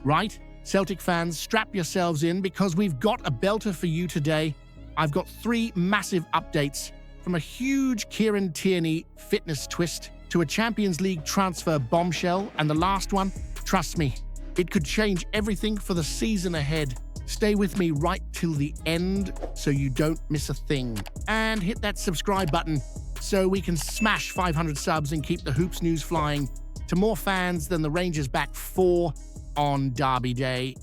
right? Celtic fans, strap yourselves in because we've got a belter for you today. I've got 3 massive updates, from a huge Kieran Tierney fitness twist to a Champions League transfer bombshell, and the last one, trust me, it could change everything for the season ahead. Stay with me right till the end so you don't miss a thing. And hit that subscribe button so we can smash 500 subs and keep the Hoops news flying to more fans than the Rangers back 4 on Derby Day.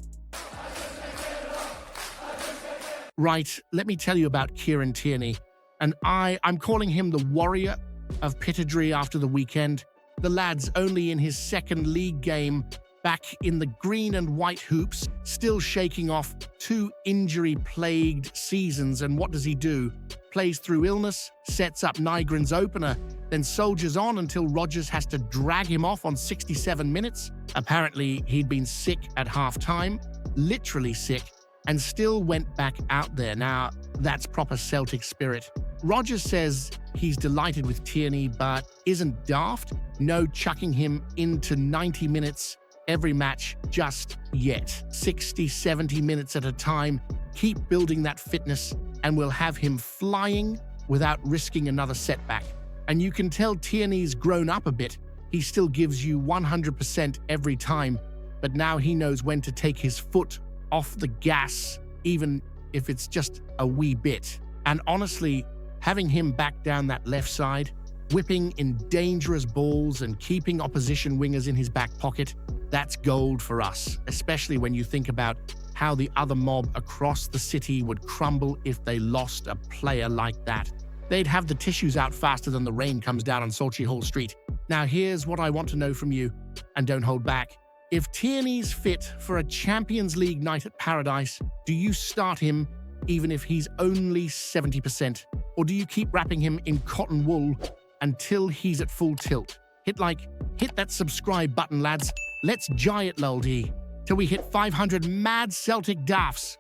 Right, let me tell you about Kieran Tierney. And I'm calling him the warrior of Pittodrie after the weekend. The lad's only in his 2nd league game back in the green and white hoops, still shaking off 2 injury-plagued seasons. And what does he do? Plays through illness, sets up Nygren's opener, then soldiers on until Rodgers has to drag him off on 67 minutes. Apparently, he'd been sick at half-time, literally sick, and still went back out there. Now, that's proper Celtic spirit. Rodgers says he's delighted with Tierney, but isn't daft. No chucking him into 90 minutes every match just yet. 60, 70 minutes at a time. Keep building that fitness, and we'll have him flying without risking another setback. And you can tell Tierney's grown up a bit. He still gives you 100% every time, but now he knows when to take his foot off the gas, even if it's just a wee bit. And honestly, having him back down that left side, whipping in dangerous balls and keeping opposition wingers in his back pocket, that's gold for us, especially when you think about how the other mob across the city would crumble if they lost a player like that. They'd have the tissues out faster than the rain comes down on Sauchiehall Street. Now here's what I want to know from you, and don't hold back. If Tierney's fit for a Champions League night at Paradise, do you start him even if he's only 70%? Or do you keep wrapping him in cotton wool until he's at full tilt? Hit that subscribe button, lads. Let's jay it, loldy, till we hit 500 mad Celtic daffs.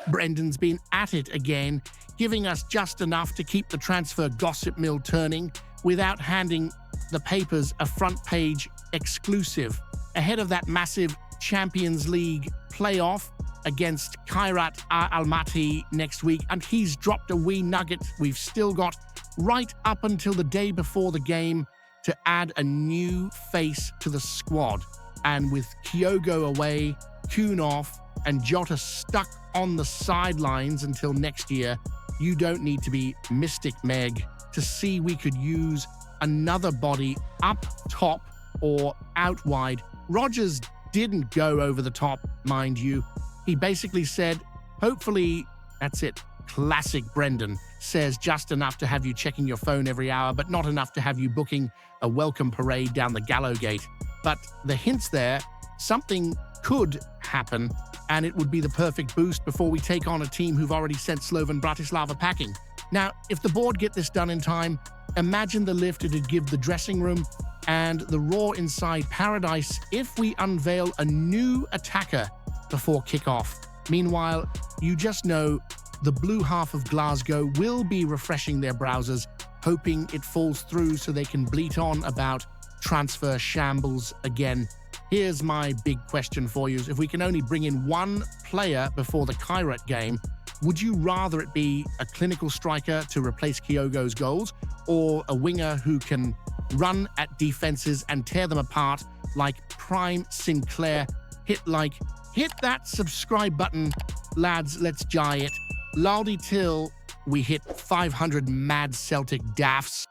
Brendan's been at it again, giving us just enough to keep the transfer gossip mill turning without handing the papers a front-page exclusive. Ahead of that massive Champions League playoff against Kairat Almaty next week, and he's dropped a wee nugget we've still got right up until the day before the game to add a new face to the squad. And with Kyogo away, Kuhn off, and Jota stuck on the sidelines until next year, you don't need to be Mystic Meg to see we could use another body up top or out wide. Rodgers didn't go over the top, mind you. He basically said, hopefully, that's it. Classic Brendan. Says just enough to have you checking your phone every hour, but not enough to have you booking a welcome parade down the Gallowgate. But the hints there, something could happen, and it would be the perfect boost before we take on a team who've already sent Slovan Bratislava packing. Now, if the board get this done in time, imagine the lift it'd give the dressing room and the roar inside Paradise if we unveil a new attacker before kickoff. Meanwhile, you just know the blue half of Glasgow will be refreshing their browsers, hoping it falls through so they can bleat on about transfer shambles again. Here's my big question for you. If we can only bring in one player before the Kairat game, would you rather it be a clinical striker to replace Kyogo's goals, or a winger who can run at defenses and tear them apart like Prime Sinclair? Hit that subscribe button, lads. Let's jay it. Laldy till we hit 500 mad Celtic daffs.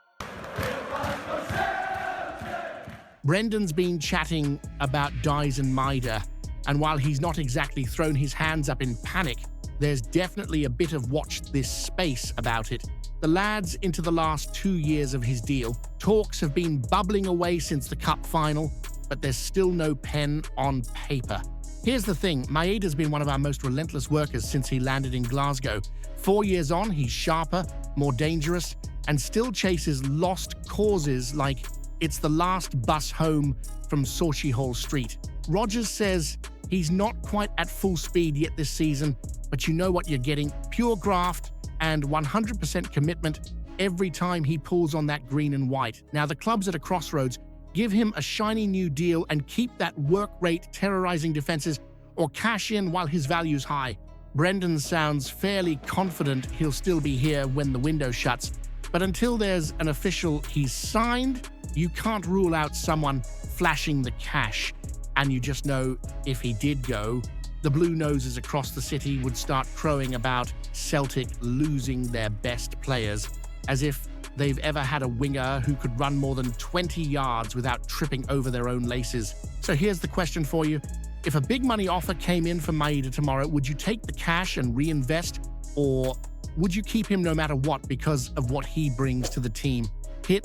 Brendan's been chatting about Daizen Maeda, and while he's not exactly thrown his hands up in panic, there's definitely a bit of watch this space about it. The lad's into the last 2 years of his deal. Talks have been bubbling away since the cup final, but there's still no pen on paper. Here's the thing, Maeda'S been one of our most relentless workers since he landed in Glasgow. 4 years on, he's sharper, more dangerous, and still chases lost causes like it's the last bus home from Sauchiehall Street. Rodgers says he's not quite at full speed yet this season, but you know what you're getting. Pure graft and 100% commitment every time he pulls on that green and white. Now, the club's at a crossroads. Give him a shiny new deal and keep that work rate terrorizing defenses, or cash in while his value's high. Brendan sounds fairly confident he'll still be here when the window shuts, but until there's an official he's signed, you can't rule out someone flashing the cash. And you just know if he did go, the blue noses across the city would start crowing about Celtic losing their best players, as if they've ever had a winger who could run more than 20 yards without tripping over their own laces. So here's the question for you. If a big money offer came in for Maeda tomorrow, would you take the cash and reinvest, or would you keep him no matter what because of what he brings to the team? Hit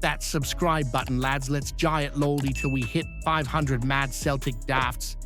that subscribe button, lads. Let's giant loldy till we hit 500 mad Celtic dafts.